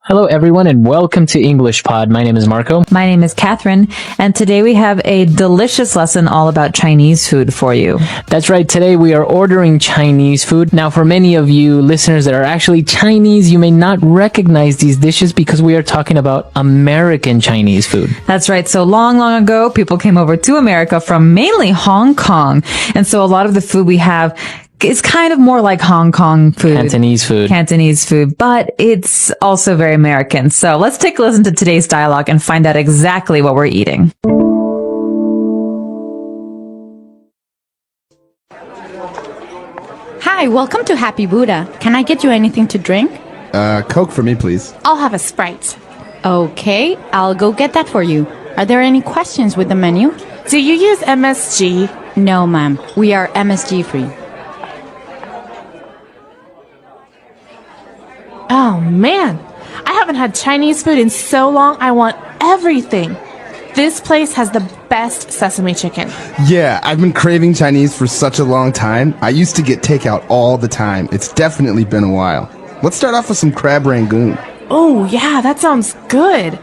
Hello everyone and welcome to English Pod. My name is Marco. My name is Catherine, and today we have a delicious lesson all about Chinese food for you. That's right, today we are ordering Chinese food. Now for many of you listeners that are actually Chinese, you may not recognize these dishes because we are talking about American Chinese food. That's right. So long ago, people came over to America from mainly Hong Kong. And so a lot of the food we have is kind of more like Hong Kong food. Cantonese food. But it's also very American. So let's take a listen to today's dialogue and find out exactly what we're eating. Hi, welcome to Happy Buddha. Can I get you anything to drink? Coke for me, please. I'll have a Sprite. Okay, I'll go get that for you. Are there any questions with the menu? Do you use MSG? No, ma'am. We are MSG free. Oh man, I haven't had Chinese food in so long. I want everything. This place has the best sesame chicken. Yeah, I've been craving Chinese for such a long time. I used to get takeout all the time. It's definitely been a while. Let's start off with some crab rangoon. Oh yeah, that sounds good.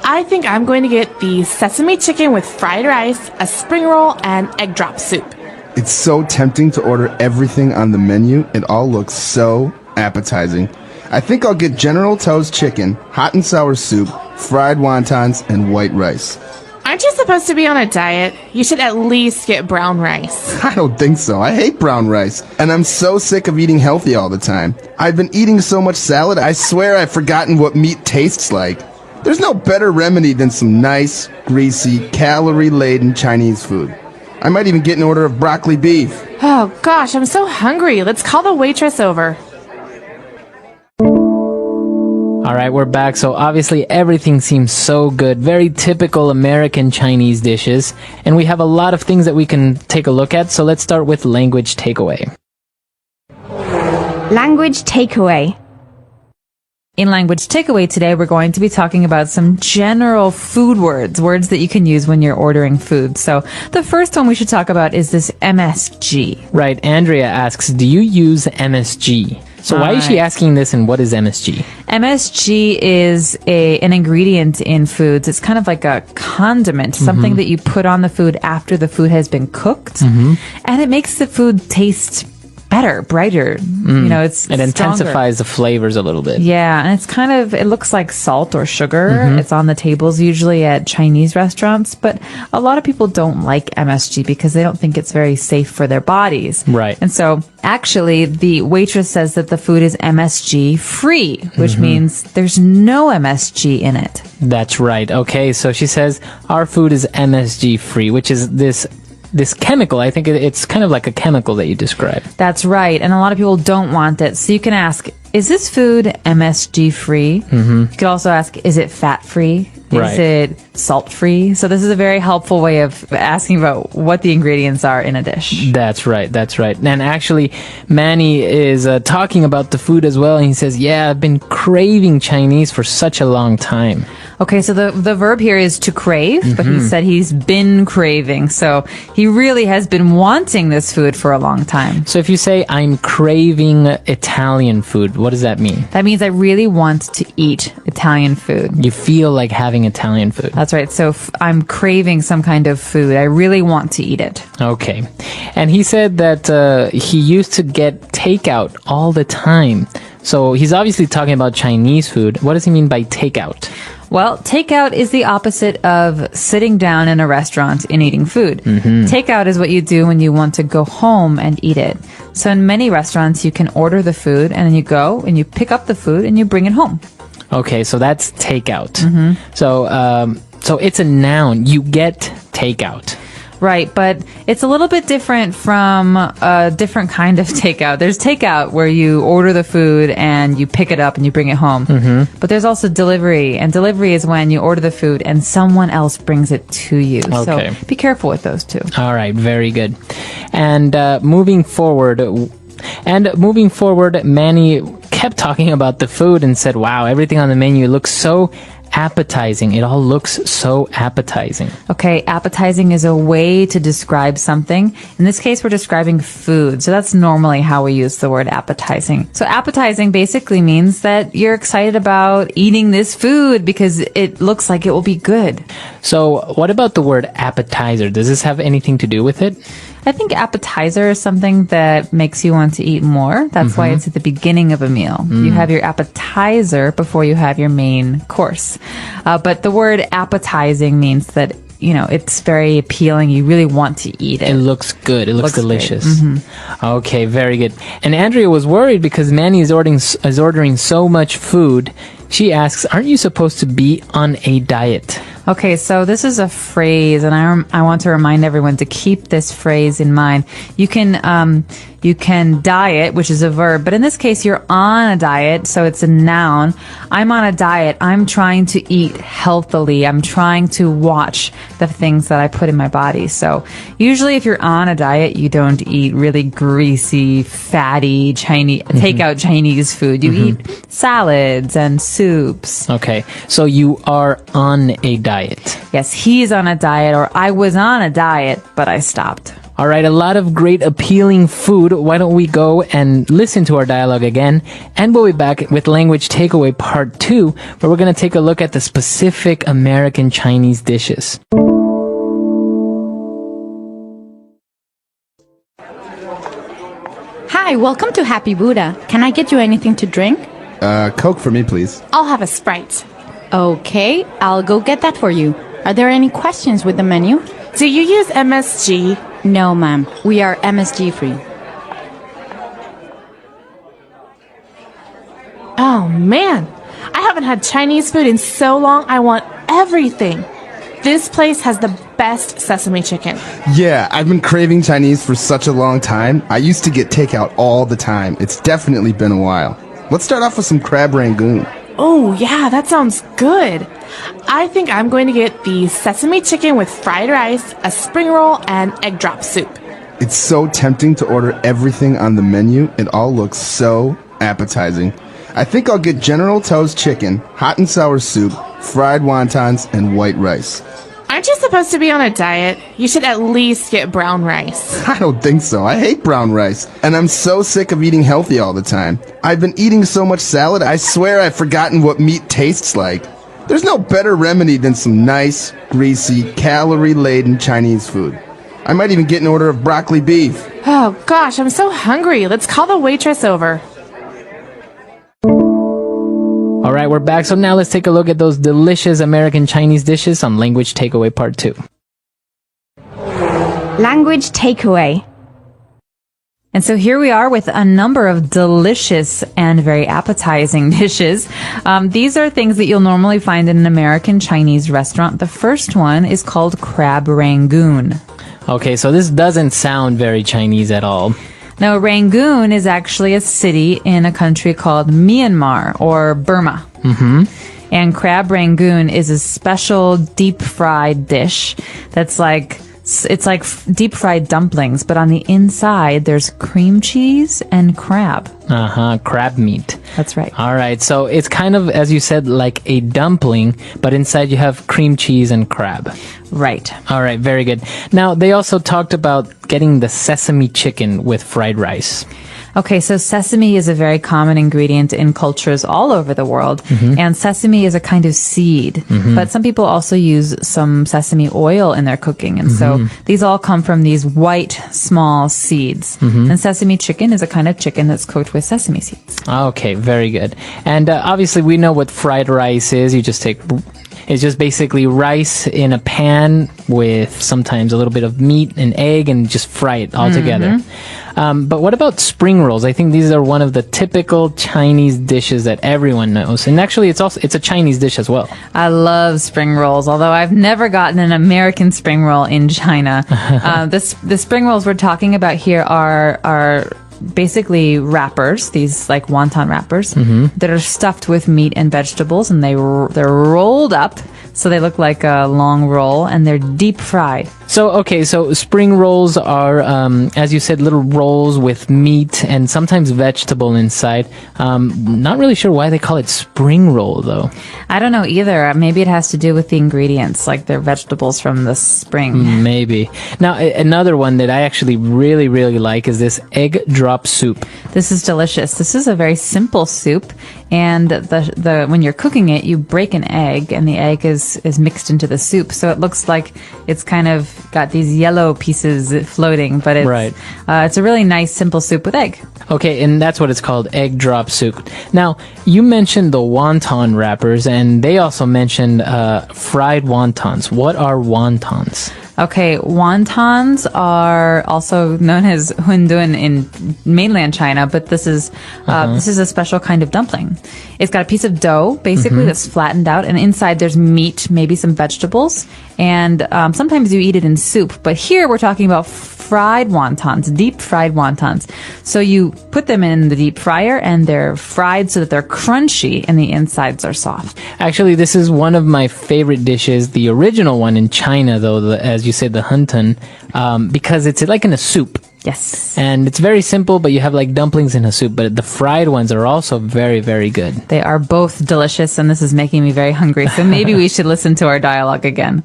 I think I'm going to get the sesame chicken with fried rice, a spring roll, and egg drop soup. It's so tempting to order everything on the menu. It all looks so appetizing. I think I'll get General Tso's chicken, hot and sour soup, fried wontons, and white rice. Aren't you supposed to be on a diet? You should at least get brown rice. I don't think so. I hate brown rice, and I'm so sick of eating healthy all the time. I've been eating so much salad, I swear I've forgotten what meat tastes like. There's no better remedy than some nice, greasy, calorie-laden Chinese food. I might even get an order of broccoli beef. Oh gosh, I'm so hungry. Let's call the waitress over. All right, we're back. So obviously everything seems so good. Very typical American Chinese dishes. And we have a lot of things that we can take a look at. So let's start with language takeaway. Language takeaway. In Language Takeaway today, we're going to be talking about some general food words that you can use when you're ordering food. So the first one we should talk about is this MSG. Right, Andrea asks, do you use MSG? So why is she asking this, and what is MSG? MSG is an ingredient in foods. It's kind of like a condiment, something that you put on the food after the food has been cooked. And it makes the food taste better, brighter. You know, it intensifies the flavors a little bit. Yeah, and it looks like salt or sugar. It's on the tables usually at Chinese restaurants, but a lot of people don't like MSG because they don't think it's very safe for their bodies. Right. And so actually the waitress says that the food is MSG free, which means there's no MSG in it. That's right. Okay, so she says our food is MSG free, which is this chemical. I think it's kind of like a chemical that you described. That's right. And a lot of people don't want it. So you can ask, is this food MSG free? You could also ask, is it fat free? Right. Is it salt free? So this is a very helpful way of asking about what the ingredients are in a dish. That's right. And actually, Manny is talking about the food as well. And he says, yeah, I've been craving Chinese for such a long time. Okay, so the verb here is to crave, but he said he's been craving. So he really has been wanting this food for a long time. So if you say, I'm craving Italian food, what does that mean? That means I really want to eat Italian food. You feel like having Italian food. That's right. So I'm craving some kind of food. I really want to eat it. Okay. And he said that he used to get takeout all the time. So he's obviously talking about Chinese food. What does he mean by takeout? Well, takeout is the opposite of sitting down in a restaurant and eating food. Takeout is what you do when you want to go home and eat it. So in many restaurants, you can order the food and then you go and you pick up the food and you bring it home. Okay, so that's takeout. So it's a noun. You get takeout. Right, but it's a little bit different from a different kind of takeout. There's takeout where you order the food and you pick it up and you bring it home. But there's also delivery, and delivery is when you order the food and someone else brings it to you. Okay. So be careful with those two. All right, very good. And moving forward, Manny kept talking about the food and said, wow, everything on the menu looks so appetizing. It all looks so appetizing. Okay, appetizing is a way to describe something. In this case, we're describing food. So that's normally how we use the word appetizing. So appetizing basically means that you're excited about eating this food because it looks like it will be good. So what about the word appetizer? Does this have anything to do with it? I think appetizer is something that makes you want to eat more. That's why it's at the beginning of a meal. You have your appetizer before you have your main course. But the word appetizing means that, you know, it's very appealing. You really want to eat it. It looks good. It looks delicious. Okay, very good. And Andrea was worried because Manny is ordering so much food. She asks, aren't you supposed to be on a diet? Okay, so this is a phrase, and I want to remind everyone to keep this phrase in mind. You can diet, which is a verb, but in this case, you're on a diet, so it's a noun. I'm on a diet. I'm trying to eat healthily. I'm trying to watch the things that I put in my body. So usually if you're on a diet, you don't eat really greasy, fatty takeout Chinese food. You eat salads and soups. Okay, so you are on a diet. Yes, he's on a diet, or I was on a diet, but I stopped. All right, a lot of great appealing food. Why don't we go and listen to our dialogue again? And we'll be back with Language Takeaway Part 2, where we're going to take a look at the specific American Chinese dishes. Hi, welcome to Happy Buddha. Can I get you anything to drink? Coke for me, please. I'll have a Sprite. Okay, I'll go get that for you. Are there any questions with the menu? Do you use MSG? No, ma'am. We are MSG free. Oh, man. I haven't had Chinese food in so long, I want everything. This place has the best sesame chicken. Yeah, I've been craving Chinese for such a long time. I used to get takeout all the time. It's definitely been a while. Let's start off with some crab rangoon. Oh, yeah, that sounds good. I think I'm going to get the sesame chicken with fried rice, a spring roll, and egg drop soup. It's so tempting to order everything on the menu. It all looks so appetizing. I think I'll get General Tso's chicken, hot and sour soup, fried wontons, and white rice. Aren't you supposed to be on a diet? You should at least get brown rice. I don't think so. I hate brown rice. And I'm so sick of eating healthy all the time. I've been eating so much salad, I swear I've forgotten what meat tastes like. There's no better remedy than some nice, greasy, calorie-laden Chinese food. I might even get an order of broccoli beef. Oh, gosh, I'm so hungry. Let's call the waitress over. All right, we're back. So now let's take a look at those delicious American Chinese dishes on Language Takeaway Part 2. Language takeaway. And so here we are with a number of delicious and very appetizing dishes. These are things that you'll normally find in an American Chinese restaurant. The first one is called crab rangoon. Okay, so this doesn't sound very Chinese at all. Now, Rangoon is actually a city in a country called Myanmar or Burma. And crab rangoon is a special deep-fried dish that's it's like deep-fried dumplings, but on the inside there's cream cheese and crab. Crab meat. That's right. All right, so it's kind of, as you said, like a dumpling, but inside you have cream cheese and crab. Right. All right, very good. Now, they also talked about getting the sesame chicken with fried rice. Okay, so sesame is a very common ingredient in cultures all over the world. And sesame is a kind of seed. But some people also use some sesame oil in their cooking. And so these all come from these white, small seeds. And sesame chicken is a kind of chicken that's cooked with sesame seeds. Okay, very good. And obviously, we know what fried rice is. It's just basically rice in a pan with sometimes a little bit of meat and egg and just fry it all together. But what about spring rolls? I think these are one of the typical Chinese dishes that everyone knows. And actually, it's a Chinese dish as well. I love spring rolls, although I've never gotten an American spring roll in China. The spring rolls we're talking about here are basically wrappers, these like wonton wrappers that are stuffed with meat and vegetables, and they're rolled up so they look like a long roll, and they're deep fried. So spring rolls are, as you said, little rolls with meat and sometimes vegetable inside. Not really sure why they call it spring roll, though. I don't know either. Maybe it has to do with the ingredients, like they're vegetables from the spring. Maybe. Now, another one that I actually really, really like is this egg drop soup. This is delicious. This is a very simple soup, and the when you're cooking it, you break an egg, and the egg is mixed into the soup, so it looks like it's kind of got these yellow pieces floating, but it's Right. It's a really nice simple soup with egg. Okay, and that's what it's called, egg drop soup. Now, you mentioned the wonton wrappers, and they also mentioned fried wontons. What are wontons? Okay, wontons are also known as hundun in mainland China, but this is a special kind of dumpling. It's got a piece of dough, basically, that's flattened out, and inside there's meat, maybe some vegetables, and sometimes you eat it in soup. But here we're talking about fried wontons, deep fried wontons. So you put them in the deep fryer, and they're fried so that they're crunchy, and the insides are soft. Actually, this is one of my favorite dishes, the original one in China, though, as you said, the huntun, because it's like in a soup. Yes. And it's very simple, but you have like dumplings in a soup. But the fried ones are also very, very good. They are both delicious, and this is making me very hungry. So maybe we should listen to our dialogue again.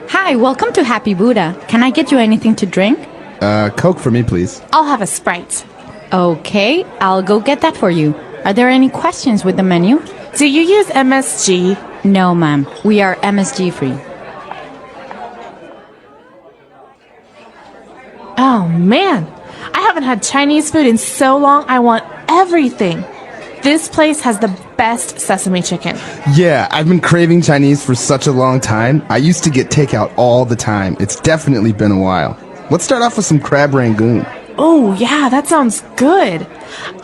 Hi, welcome to Happy Buddha. Can I get you anything to drink? Coke for me, please. I'll have a Sprite. Okay, I'll go get that for you. Are there any questions with the menu? Do you use MSG? No, ma'am. We are MSG free. Oh, man. I haven't had Chinese food in so long, I want everything. This place has the best sesame chicken. Yeah, I've been craving Chinese for such a long time. I used to get takeout all the time. It's definitely been a while. Let's start off with some crab rangoon. Oh, yeah, that sounds good.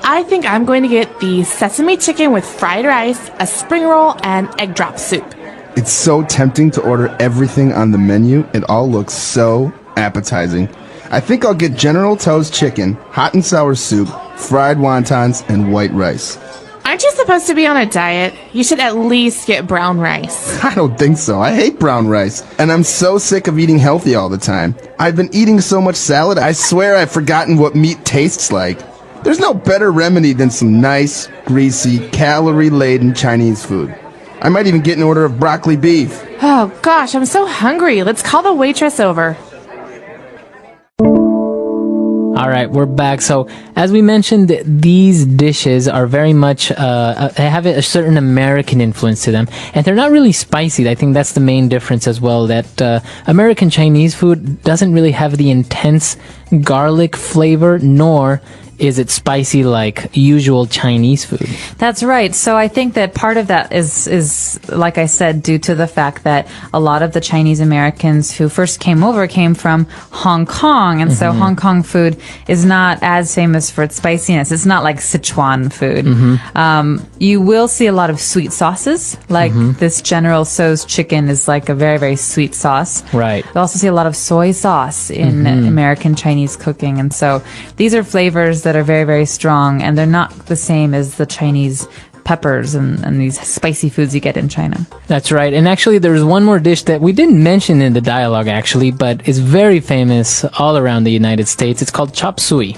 I think I'm going to get the sesame chicken with fried rice, a spring roll, and egg drop soup. It's so tempting to order everything on the menu. It all looks so appetizing. I think I'll get General Tso's chicken, hot and sour soup, fried wontons, and white rice. Aren't you supposed to be on a diet? You should at least get brown rice. I don't think so. I hate brown rice. And I'm so sick of eating healthy all the time. I've been eating so much salad, I swear I've forgotten what meat tastes like. There's no better remedy than some nice, greasy, calorie-laden Chinese food. I might even get an order of broccoli beef. Oh, gosh, I'm so hungry. Let's call the waitress over. All right, we're back. So, as we mentioned, these dishes are very much, they have a certain American influence to them. And they're not really spicy. I think that's the main difference as well, that American Chinese food doesn't really have the intense garlic flavor, nor is it spicy like usual Chinese food. That's right. So I think that part of that is like I said, due to the fact that a lot of the Chinese Americans who first came over came from Hong Kong. And so Hong Kong food is not as famous for its spiciness. It's not like Sichuan food. You will see a lot of sweet sauces, like this General Tso's chicken is like a very, very sweet sauce. Right. You also see a lot of soy sauce in American Chinese cooking. And so these are flavors that are very, very strong, and they're not the same as the Chinese peppers and these spicy foods you get in China. That's right. And actually, there's one more dish that we didn't mention in the dialogue, actually, but is very famous all around the United States. It's called chop suey.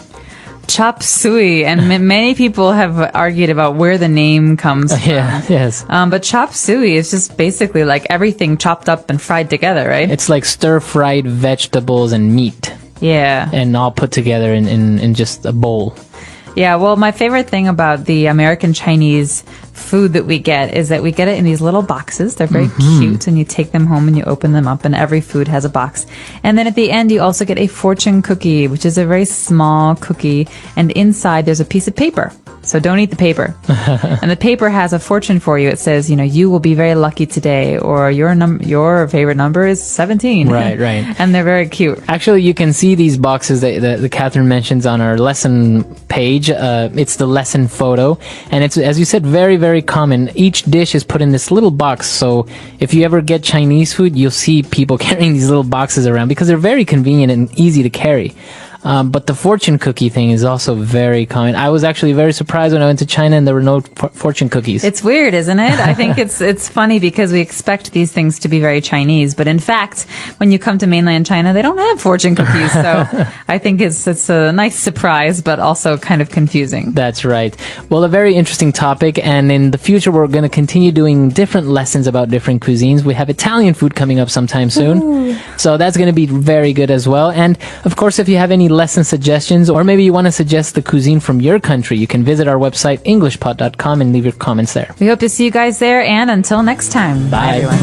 Chop suey, and many people have argued about where the name comes from. Yeah, yes. But chop suey is just basically like everything chopped up and fried together, right? It's like stir-fried vegetables and meat. Yeah. And all put together in just a bowl. Yeah, well, my favorite thing about the American Chinese food that we get is that we get it in these little boxes. They're very cute, and you take them home and you open them up, and every food has a box. And then at the end, you also get a fortune cookie, which is a very small cookie, and inside there's a piece of paper. So don't eat the paper. And the paper has a fortune for you. It says, you will be very lucky today, or your favorite number is 17. Right, right. And they're very cute. Actually, you can see these boxes that Catherine mentions on our lesson page. It's the lesson photo. And it's, as you said, very, very common. Each dish is put in this little box. So if you ever get Chinese food, you'll see people carrying these little boxes around because they're very convenient and easy to carry. But the fortune cookie thing is also very common. I was actually very surprised when I went to China and there were no fortune cookies. It's weird, isn't it? I think it's funny because we expect these things to be very Chinese, but in fact, when you come to mainland China, they don't have fortune cookies. So I think it's a nice surprise, but also kind of confusing. That's right. Well, a very interesting topic, and in the future, we're going to continue doing different lessons about different cuisines. We have Italian food coming up sometime soon, so that's going to be very good as well. And of course, if you have any lesson suggestions, or maybe you want to suggest the cuisine from your country, you can visit our website, englishpod.com, and leave your comments there. We hope to see you guys there, and until next time. Bye. Everyone.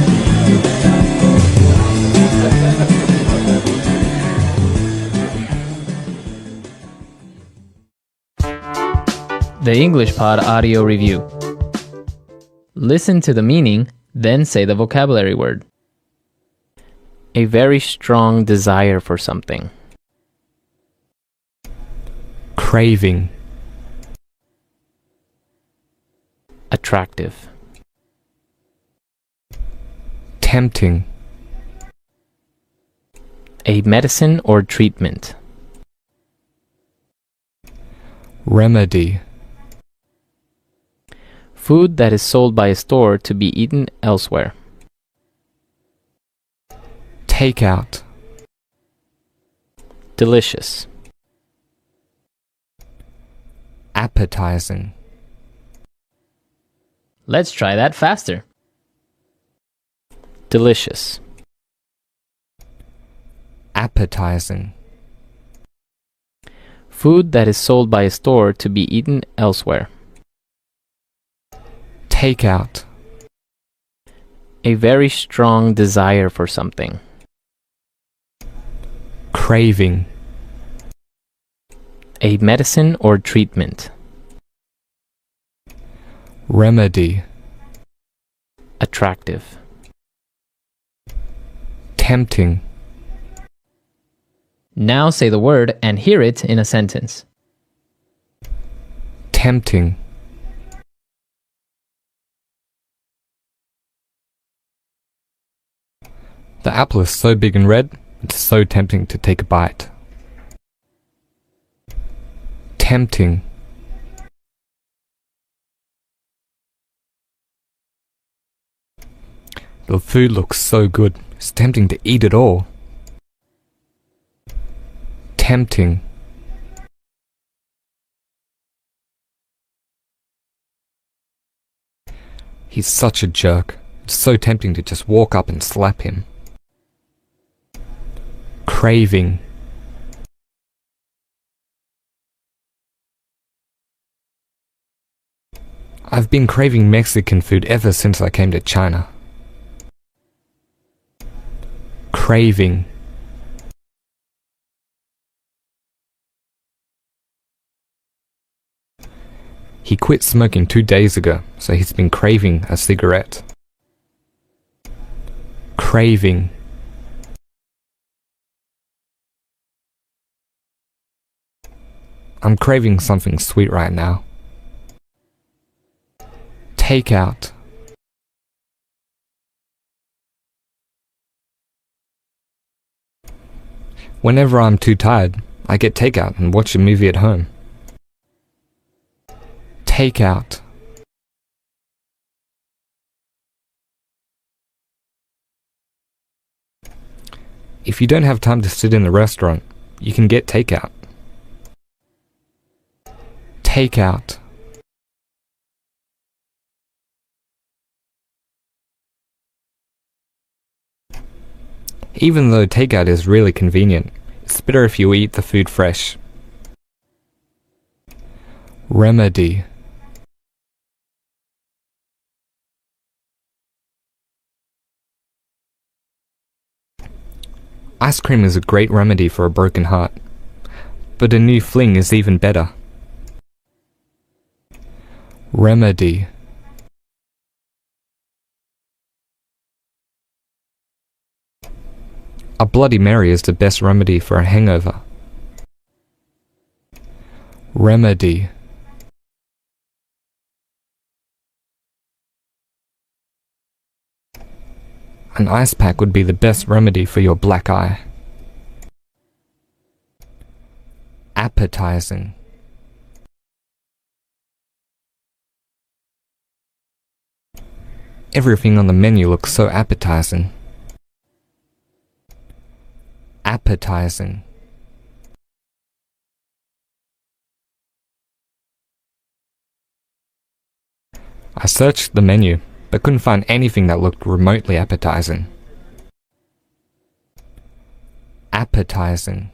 The English Pod Audio Review. Listen to the meaning, then say the vocabulary word. A very strong desire for something. Craving. Attractive. Tempting. A medicine or treatment. Remedy. Food that is sold by a store to be eaten elsewhere. Takeout. Delicious. Appetizing. Let's try that faster. Delicious. Appetizing. Food that is sold by a store to be eaten elsewhere. Takeout. A very strong desire for something. Craving. A medicine or treatment. Remedy. Attractive. Tempting. Now say the word and hear it in a sentence. Tempting. The apple is so big and red, it's so tempting to take a bite. Tempting. The food looks so good, it's tempting to eat it all. Tempting. He's such a jerk. It's so tempting to just walk up and slap him. Craving. I've been craving Mexican food ever since I came to China. Craving. He quit smoking 2 days ago, so he's been craving a cigarette. Craving. I'm craving something sweet right now. Takeout. Whenever I'm too tired, I get takeout and watch a movie at home. Takeout. If you don't have time to sit in the restaurant, you can get takeout. Takeout. Even though takeout is really convenient, it's better if you eat the food fresh. Remedy. Ice cream is a great remedy for a broken heart, but a new fling is even better. Remedy. A Bloody Mary is the best remedy for a hangover. Remedy. An ice pack would be the best remedy for your black eye. Appetizing. Everything on the menu looks so appetizing. Appetizing. I searched the menu, but couldn't find anything that looked remotely appetizing. Appetizing.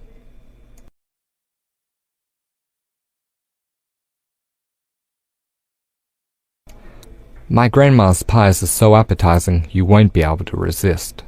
My grandma's pies are so appetizing you won't be able to resist.